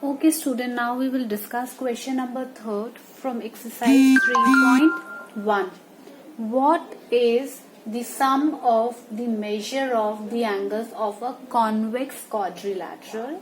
Okay student, now we will discuss question number 3 from exercise 3.1. What is the sum of the measure of the angles of a convex quadrilateral?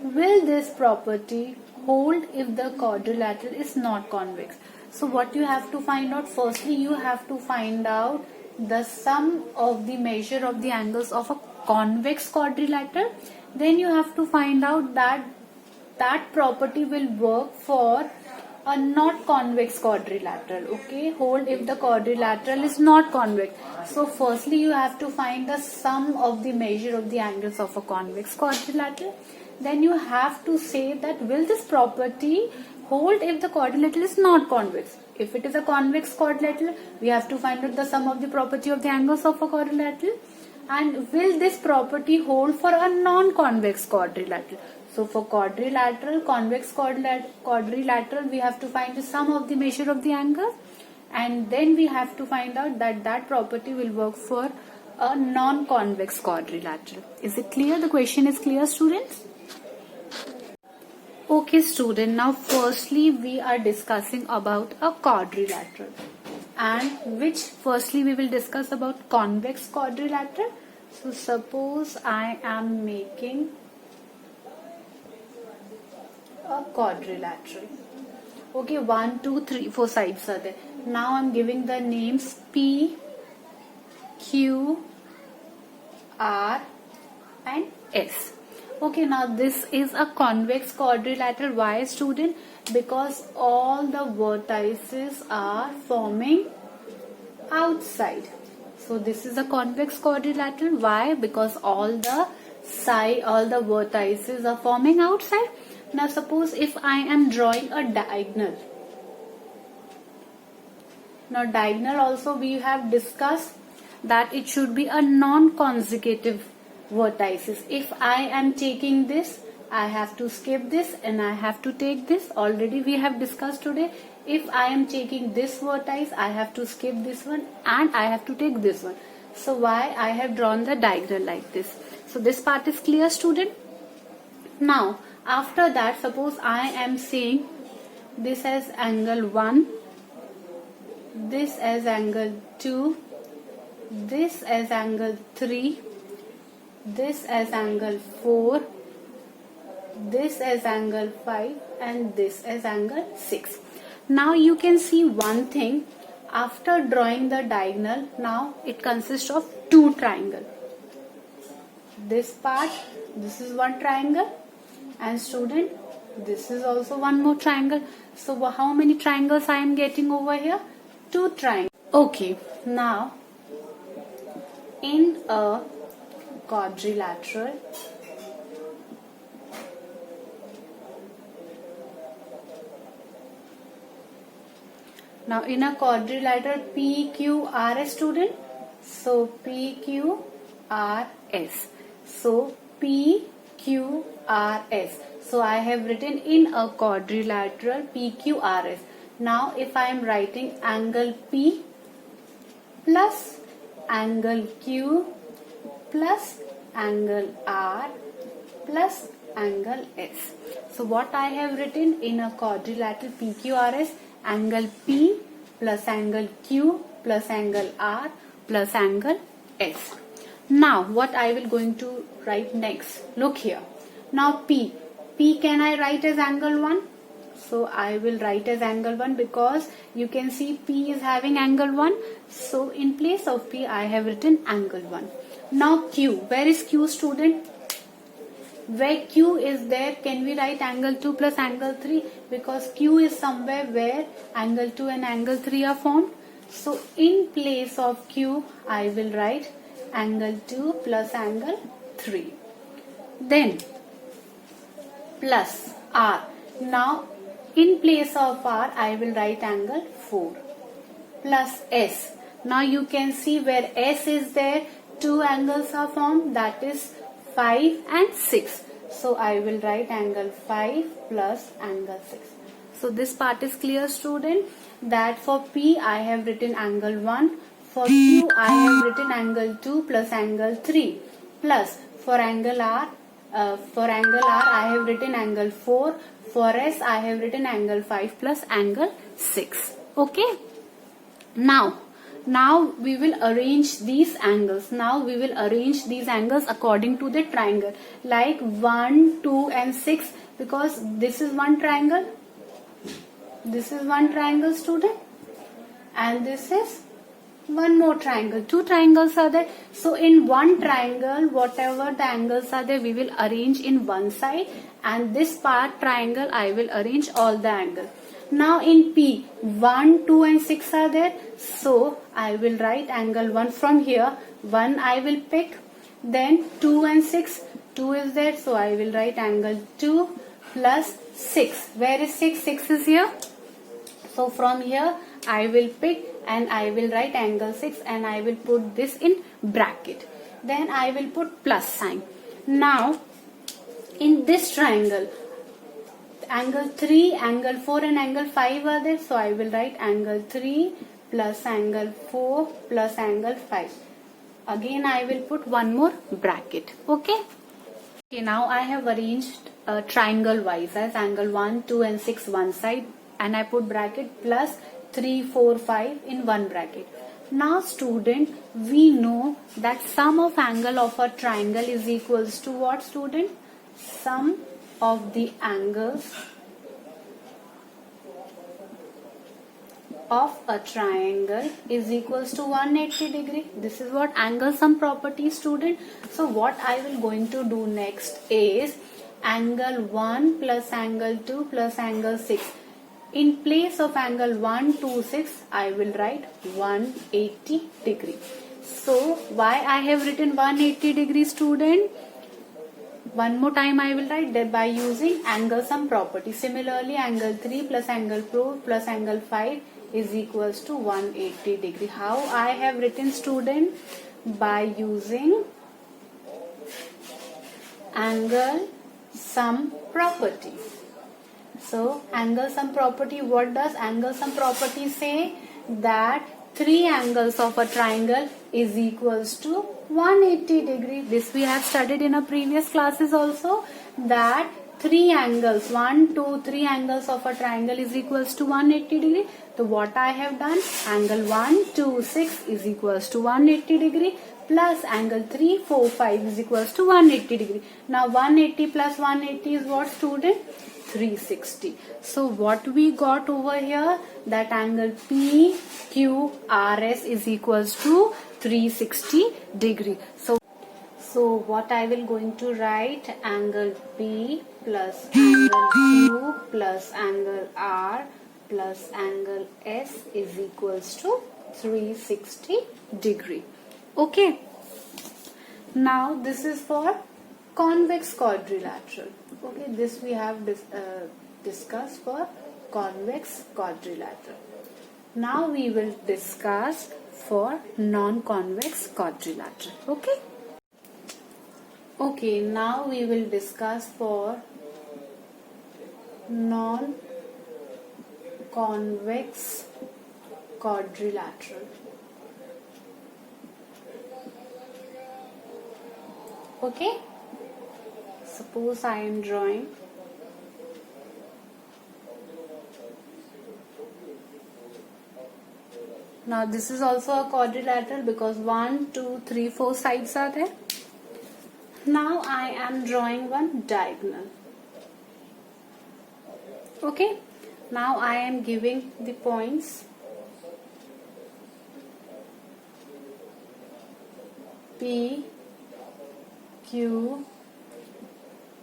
Will this property hold if the quadrilateral is not convex? So what you have to find out, firstly you have to find out the sum of the measure of the angles of a convex quadrilateral. Then you have to find out that property will work for a not convex quadrilateral. Okay, hold if the quadrilateral is not convex. So firstly you have to find the sum of the measure of the angles of a convex quadrilateral. Then you have to say that will this property hold if the quadrilateral is not convex. If it is a convex quadrilateral, we have to find out the sum of the property of the angles of a quadrilateral. And will this property hold for a non-convex quadrilateral? So for quadrilateral, convex quadrilateral, we have to find the sum of the measure of the angle, and then we have to find out that property will work for a non-convex quadrilateral. Is it clear? The question is clear, students? Okay student, now firstly we are discussing about a quadrilateral, and which firstly we will discuss about convex quadrilateral. So suppose I am making a quadrilateral. Okay, 1, 2, 3, 4 sides are there. Now I'm giving the names P, Q, R and S. Okay, now this is a convex quadrilateral. Why, student? Because all the vertices are forming outside. So this is a convex quadrilateral. Why? Because all the vertices are forming outside. Now suppose if I am drawing a diagonal. Now diagonal also we have discussed that it should be a non-consecutive vertices. If I am taking this, I have to skip this and I have to take this. Already we have discussed today. If I am taking this vertex, I have to skip this one and I have to take this one. So why I have drawn the diagonal like this. So this part is clear, student? Now after that, suppose I am saying this as angle 1, this as angle 2, this as angle 3, this as angle 4, this as angle 5 and this as angle 6. Now you can see one thing, after drawing the diagonal, now it consists of two triangles. This part, this is one triangle, and student, this is also one more triangle. So how many triangles I am getting over here? Two triangles. Okay, now in a quadrilateral, PQRS, student. So PQRS. So PQRS. So I have written in a quadrilateral PQRS. Now if I am writing angle P plus angle Q plus angle R plus angle S. So what I have written in a quadrilateral PQRS, angle P plus angle Q plus angle R plus angle S. Now what I will going to write next? Look here. Now P can I write as angle 1? So I will write as angle 1 because you can see P is having angle 1. So in place of P I have written angle 1. Now Q. Where is Q, student? Where Q is there, can we write angle 2 plus angle 3? Because Q is somewhere where angle 2 and angle 3 are formed. So in place of Q I will write angle 2 plus angle 3. Then plus R. Now in place of R I will write angle 4 plus S. Now you can see where S is there, two angles are formed, that is 5 and 6. So I will write angle 5 plus angle 6. So this part is clear, student, that for P I have written angle 1, for Q I have written angle 2 plus angle 3, plus for angle R For angle R, I have written angle 4. For S, I have written angle 5 plus angle 6. Okay. Now we will arrange these angles. Now we will arrange these angles according to the triangle. Like 1, 2 and 6, because this is one triangle. This is one triangle, student. And this is one more triangle. Two triangles are there. So in one triangle, whatever the angles are there, we will arrange in one side, and this part triangle I will arrange all the angles. Now in P, 1, 2 and 6 are there. So I will write angle 1 from here. 1 I will pick. Then 2 and 6. 2 is there. So I will write angle 2 plus 6. Where is 6? 6 is here. So from here I will pick and I will write angle 6 and I will put this in bracket. Then I will put plus sign. Now in this triangle, angle 3, angle 4 and angle 5 are there. So I will write angle 3 plus angle 4 plus angle 5. Again I will put one more bracket. Okay. Okay, now I have arranged triangle wise as angle 1, 2 and 6 one side, and I put bracket plus 3, 4, 5 in one bracket. Now student, we know that sum of angle of a triangle is equals to what, student? Sum of the angles of a triangle is equals to 180 degree. This is what angle sum property, student. So what I will going to do next is angle 1 plus angle 2 plus angle 6. In place of angle 1, 2, 6, I will write 180 degree. So why I have written 180 degree, student? One more time I will write that by using angle sum property. Similarly, angle 3 plus angle 4 plus angle 5 is equals to 180 degree. How I have written, student? By using angle sum property. So angle sum property, what does angle sum property say? That three angles of a triangle is equals to 180 degree. This we have studied in our previous classes also, that three angles, 1, 2, 3 angles of a triangle is equals to 180 degree. So what I have done, angle 1, 2, 6 is equals to 180 degree plus angle 3, 4, 5 is equals to 180 degree. Now 180 plus 180 is what, student? 360. So what we got over here, that angle PQRS is equals to 360 degree. So what I will going to write, angle P plus angle Q plus angle R plus angle S is equals to 360 degree. Okay. Now this is for convex quadrilateral. Okay, this we have discussed for convex quadrilateral. Now we will discuss for non-convex quadrilateral. Okay. Okay, now we will discuss for non-convex quadrilateral. Okay. Suppose I am drawing now. This is also a quadrilateral because 1, 2, 3, 4 sides are there. Now I am drawing one diagonal. Okay. Now I am giving the points P, Q,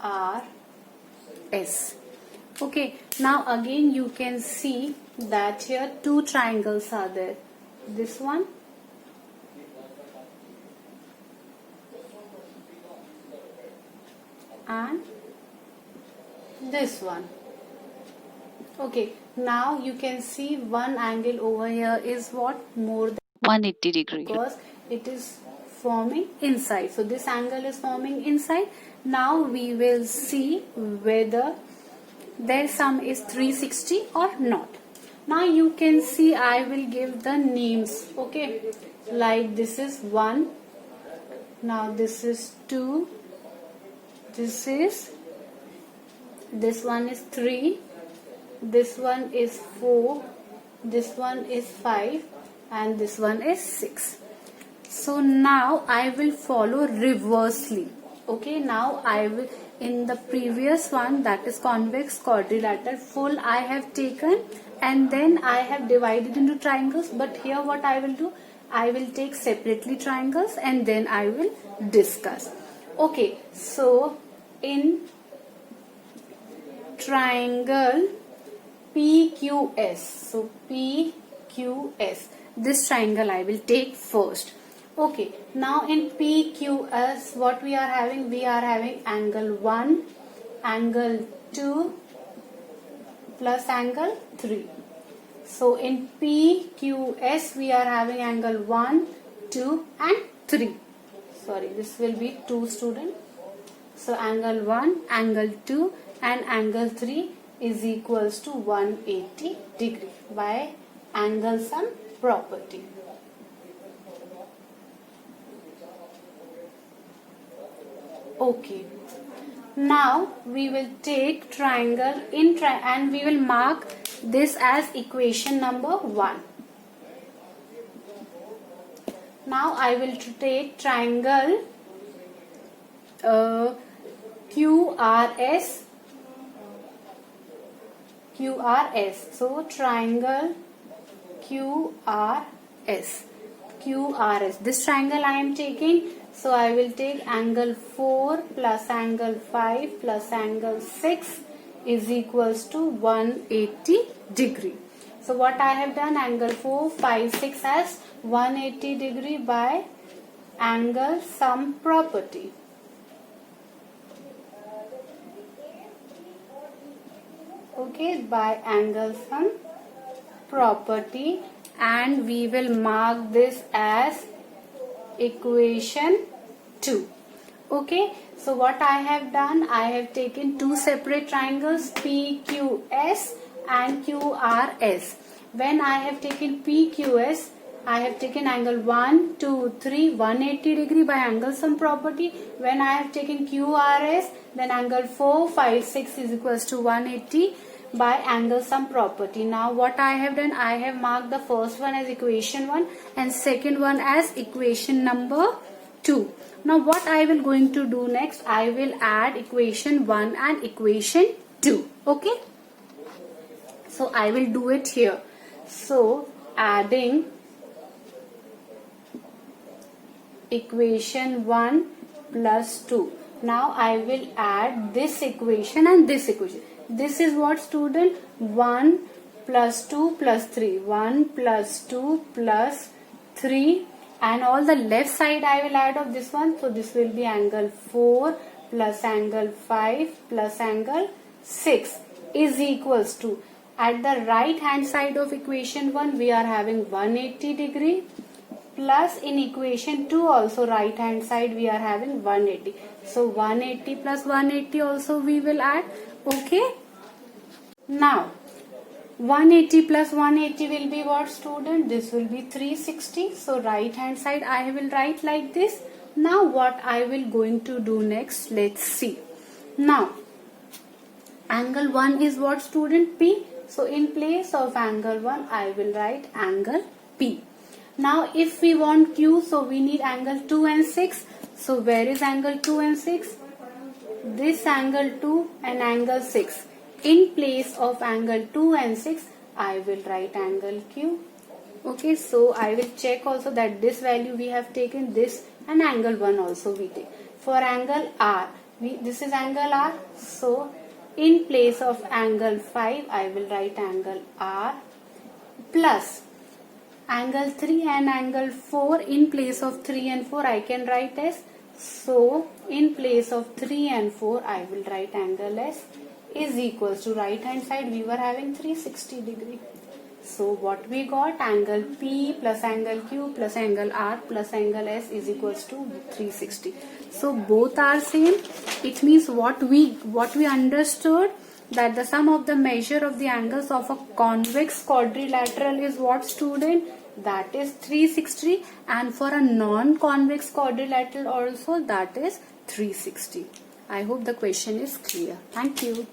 R, S. Okay, now again you can see that here two triangles are there. This one and this one. Okay, now you can see one angle over here is what, more than 180 degree. Because it is forming inside. So this angle is forming inside. Now we will see whether their sum is 360 or not. Now you can see I will give the names. Okay, like this is 1. Now this is 2. this one is 3, this one is 4, this one is 5, and this one is 6. So now I will follow reversely. Okay, now I will, in the previous one, that is convex quadrilateral, full I have taken and then I have divided into triangles. But here what I will do, I will take separately triangles and then I will discuss. Okay, so in triangle PQS, so PQS, this triangle I will take first. Okay, now in PQS what we are having? We are having angle 1, angle 2 plus angle 3. So in PQS we are having angle 1, 2 and 3. Sorry, this will be 2 student. So angle 1, angle 2 and angle 3 is equals to 180 degree by angle sum property. Okay, now we will take triangle and we will mark this as equation number 1. Now I will take triangle QRS. So triangle QRS. This triangle I am taking. So I will take angle 4 plus angle 5 plus angle 6 is equals to 180 degree. So what I have done, angle 4, 5, 6 as 180 degree by angle sum property. Okay, by angle sum property, and we will mark this as equation 2. Okay, so what I have done, I have taken two separate triangles PQS and QRS. When I have taken PQS, I have taken angle 1, 2, 3, 180 degree by angle sum property. When I have taken QRS, then angle 4, 5, 6 is equals to 180 by angle sum property. Now what I have done, I have marked the first one as equation 1 and second one as equation number 2. Now what I will going to do next, I will add equation 1 and equation 2. Okay, so I will do it here. So adding equation 1 plus 2. Now I will add this equation and this equation. This is what, student? 1 plus 2 plus 3. 1 plus 2 plus 3. And all the left side I will add of this one. So this will be angle 4 plus angle 5 plus angle 6 is equals to, at the right hand side of equation 1 we are having 180 degree, plus in equation 2 also right hand side we are having 180. So 180 plus 180 also we will add. Okay. Now 180 plus 180 will be what, student? This will be 360. So right hand side I will write like this. Now what I will going to do next, let's see. Now angle 1 is what, student? P. So in place of angle 1 I will write angle P. Now if we want Q, so we need angle 2 and 6. So where is angle 2 and 6? This angle 2 and angle 6. In place of angle 2 and 6, I will write angle Q. Okay, so I will check also that this value we have taken, this and angle 1 also we take. For angle R, this is angle R. So in place of angle 5, I will write angle R plus angle 3 and angle 4. In place of 3 and 4, I can write S. So in place of 3 and 4, I will write angle S is equals to, right hand side we were having 360 degree. So what we got, angle P plus angle Q plus angle R plus angle S is equals to 360. So both are same. It means what we understood, that the sum of the measure of the angles of a convex quadrilateral is what, student? That is 360, and for a non-convex quadrilateral also that is 360. I hope the question is clear. Thank you.